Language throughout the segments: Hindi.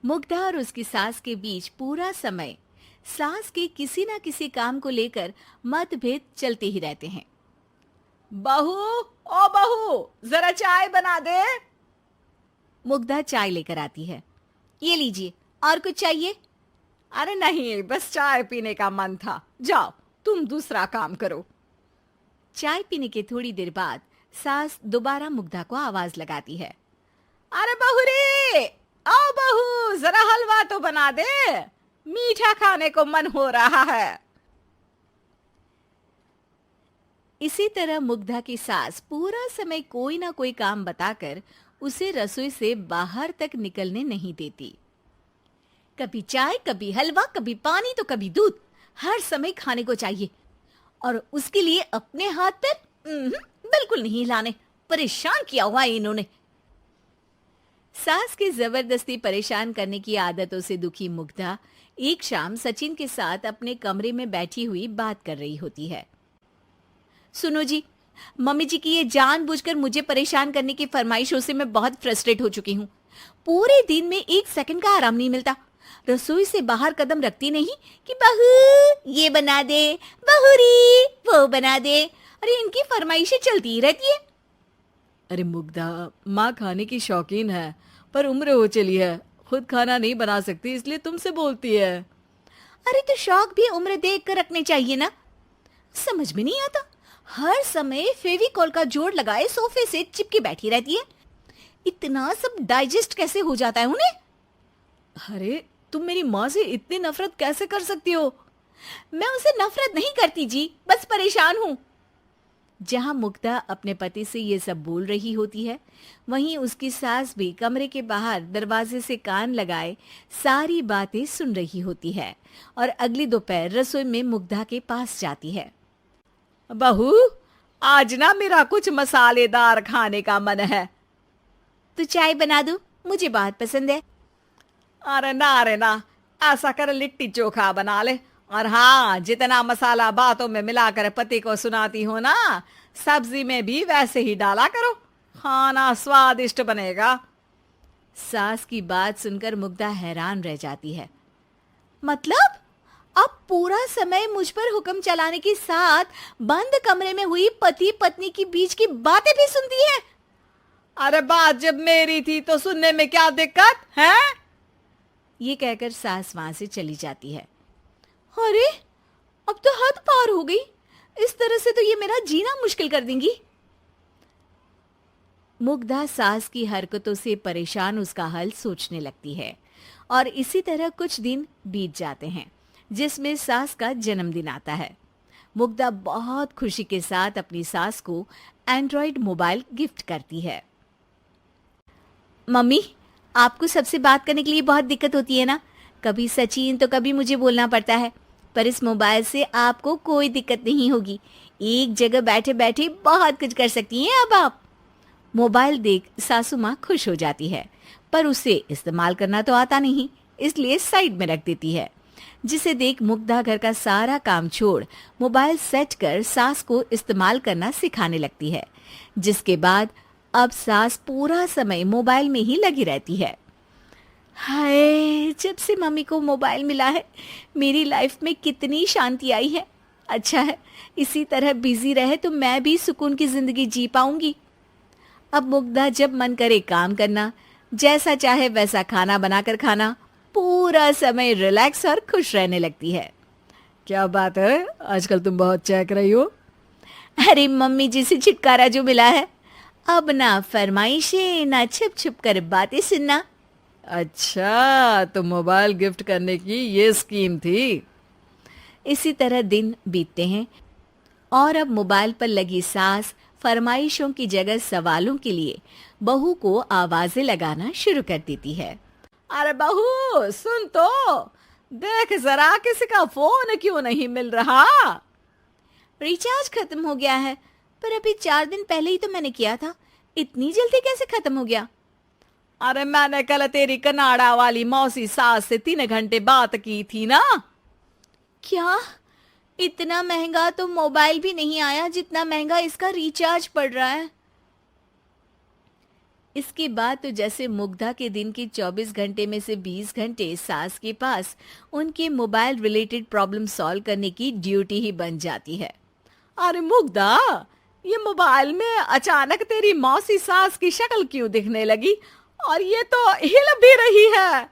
मुग्धा और उसकी सास के बीच पूरा समय सास के किसी ना किसी काम को लेकर मतभेद चलते ही रहते हैं। बहू, ओ बहू, जरा चाय बना दे। मुग्धा चाय लेकर आती है। ये लीजिए, और कुछ चाहिए? अरे नहीं, बस चाय पीने का मन था। जाओ, तुम दूसरा काम करो। चाय पीने के थोड़ी देर बाद सास दोबारा मुग्धा को आवाज लगाती है। अरे बहू रे, आओ बहू, जरा हलवा तो बना दे, मीठा खाने को मन हो रहा है। इसी तरह मुग्धा की सास पूरा समय कोई ना कोई काम बताकर उसे रसोई से बाहर तक निकलने नहीं देती। कभी चाय, कभी हलवा, कभी पानी तो कभी दूध, हर समय खाने को चाहिए और उसके लिए अपने हाथ पैर बिल्कुल नहीं हिलाने। परेशान किया हुआ है इन्होंने। सास की जबरदस्ती परेशान करने की आदतों से दुखी मुग्धा एक शाम सचिन के साथ अपने कमरे में बैठी हुई बात कर रही होती है। सुनो जी, मम्मी जी की ये जानबूझकर मुझे परेशान करने की फरमाइशों से मैं बहुत फ्रस्ट्रेट हो चुकी हूँ। पूरे दिन में एक सेकंड का आराम नहीं मिलता। रसोई से बाहर कदम रखती नहीं कि बहू ये बना दे, बहुरी वो बना दे। अरे इनकी फरमाइशें चलती ही रहती है। अरे मुग्धा, माँ खाने की शौकीन है, पर उम्र हो चली है, खुद खाना नहीं बना सकती, इसलिए तुमसे बोलती है। अरे तो शौक भी उम्र देख कर रखने चाहिए ना। समझ में नहीं आता, हर समय फेविकॉल का जोड़ लगाए सोफे से चिपके बैठी रहती है। इतना सब डाइजेस्ट कैसे हो जाता है उन्हें? अरे तुम मेरी माँ से इतनी नफरत कैसे कर सकती हो? मैं उनसे नफरत नहीं करती जी, बस परेशान हूँ। जहां मुग्धा अपने पति से ये सब बोल रही होती है, वहीं उसकी सास भी कमरे के बाहर दरवाजे से कान लगाए सारी बातें सुन रही होती है और अगली दोपहर रसोई में मुग्धा के पास जाती है। बहू, आज ना मेरा कुछ मसालेदार खाने का मन है। तो चाय बना दूं? मुझे बहुत पसंद है। अरे ना, ऐसा कर लिट्टी चोखा बना ले। और हाँ, जितना मसाला बातों में मिलाकर पति को सुनाती हो ना, सब्जी में भी वैसे ही डाला करो, खाना स्वादिष्ट बनेगा। सास की बात सुनकर मुग्धा हैरान रह जाती है। मतलब अब पूरा समय मुझ पर हुक्म चलाने के साथ बंद कमरे में हुई पति पत्नी की बीच की बातें भी सुनती है? अरे बात जब मेरी थी तो सुनने में क्या दिक्कत है? ये कहकर सास वहां से चली जाती है। अरे अब तो हद पार हो गई, इस तरह से तो ये मेरा जीना मुश्किल कर देंगी। मुग्धा सास की हरकतों से परेशान उसका हल सोचने लगती है और इसी तरह कुछ दिन बीत जाते हैं, जिसमें सास का जन्मदिन आता है। मुग्धा बहुत खुशी के साथ अपनी सास को एंड्रॉइड मोबाइल गिफ्ट करती है। मम्मी, आपको सबसे बात करने के लिए बहुत दिक्कत होती है ना? कभी सचिन तो कभी मुझे बोलना पड़ता है, पर इस मोबाइल से आपको कोई दिक्कत नहीं होगी। एक जगह बैठे बैठे बहुत कुछ कर सकती हैं अब आप। मोबाइल देख सासू माँ खुश हो जाती है, पर उसे इस्तेमाल करना तो आता नहीं, इसलिए साइड में रख देती है। जिसे देख मुग्धा घर का सारा काम छोड़ मोबाइल सेट कर सास को इस्तेमाल करना सिखाने लगती है, जिसके बाद अब सास पूरा समय मोबाइल में ही लगी रहती है। हाय, जब से मम्मी को मोबाइल मिला है मेरी लाइफ में कितनी शांति आई है। अच्छा है, इसी तरह बिजी रहे तो मैं भी सुकून की जिंदगी जी पाऊंगी। अब मुग्धा जब मन करे काम करना, जैसा चाहे वैसा खाना बनाकर खाना, पूरा समय रिलैक्स और खुश रहने लगती है। क्या बात है, आजकल तुम बहुत चहक रही हो। अरे मम्मी जी से छुटकारा जो मिला है, अब ना फरमाइशें ना छुप छुप कर बातें सुनना। अच्छा, तो मोबाइल गिफ्ट करने की ये स्कीम थी। इसी तरह दिन बीतते हैं और अब मोबाइल पर लगी सास फरमाइशों की जगह सवालों के लिए बहू को आवाजें लगाना शुरू कर देती है। अरे बहू सुन तो, देख जरा किसी का फोन क्यों नहीं मिल रहा? रिचार्ज खत्म हो गया है, पर अभी 4 दिन पहले ही तो मैंने किया था, इतनी जल्दी कैसे खत्म हो गया? अरे मैंने कल तेरी कनाडा वाली मौसी सास से 3 घंटे बात की थी ना। क्या? इतना महंगा तो मोबाइल भी नहीं आया जितना महंगा इसका रिचार्ज पड़ रहा है। इसके बाद तो जैसे मुग्धा के दिन के 24 घंटे में से 20 घंटे सास के पास उनके मोबाइल रिलेटेड प्रॉब्लम सॉल्व करने की ड्यूटी ही बन जाती है। अरे मुग्धा, ये मोबाइल में अचानक तेरी मौसी सास की शक्ल क्यों दिखने लगी? और ये तो हिल भी रही है।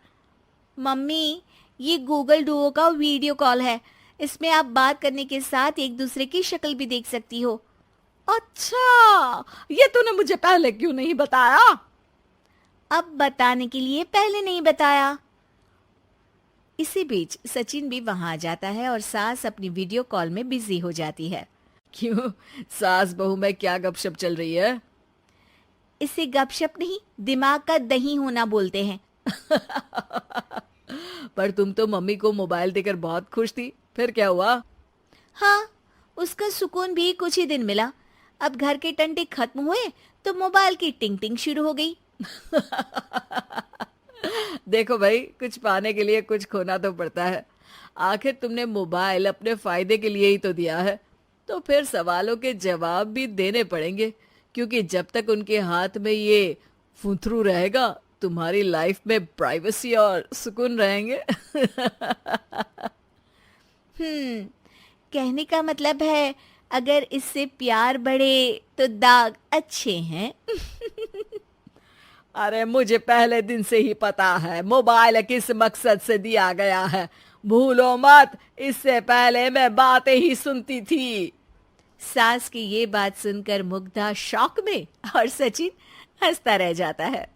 मम्मी, ये गूगल डुओ का वीडियो कॉल है। इसमें आप बात करने के साथ एक दूसरे की शक्ल भी देख सकती हो। अच्छा, ये तूने मुझे पहले क्यों नहीं बताया? अब बताने के लिए पहले नहीं बताया। इसी बीच सचिन भी वहां आ जाता है और सास अपनी वीडियो कॉल में बिजी हो जाती है। क्यों, सास बहू में क्या गपशप चल रही है? इसे गपशप नहीं, दिमाग का दही होना बोलते हैं। पर तुम तो मम्मी को मोबाइल देकर बहुत खुश थी, फिर क्या हुआ? हाँ, उसका सुकून भी कुछ ही दिन मिला। अब घर के टंटे खत्म हुए तो मोबाइल की टिंग टिंग शुरू हो गई। देखो भाई, कुछ पाने के लिए कुछ खोना तो पड़ता है। आखिर तुमने मोबाइल अपने फायदे के लिए ही तो दिया है, तो फिर सवालों के जवाब भी देने पड़ेंगे, क्योंकि जब तक उनके हाथ में ये फुंथरू रहेगा, तुम्हारी लाइफ में प्राइवेसी और सुकून रहेंगे। कहने का मतलब है अगर इससे प्यार बढ़े तो दाग अच्छे हैं। अरे मुझे पहले दिन से ही पता है मोबाइल किस मकसद से दिया गया है। भूलो मत, इससे पहले मैं बातें ही सुनती थी। सास की ये बात सुनकर मुग्धा शॉक में और सचिन हंसता रह जाता है।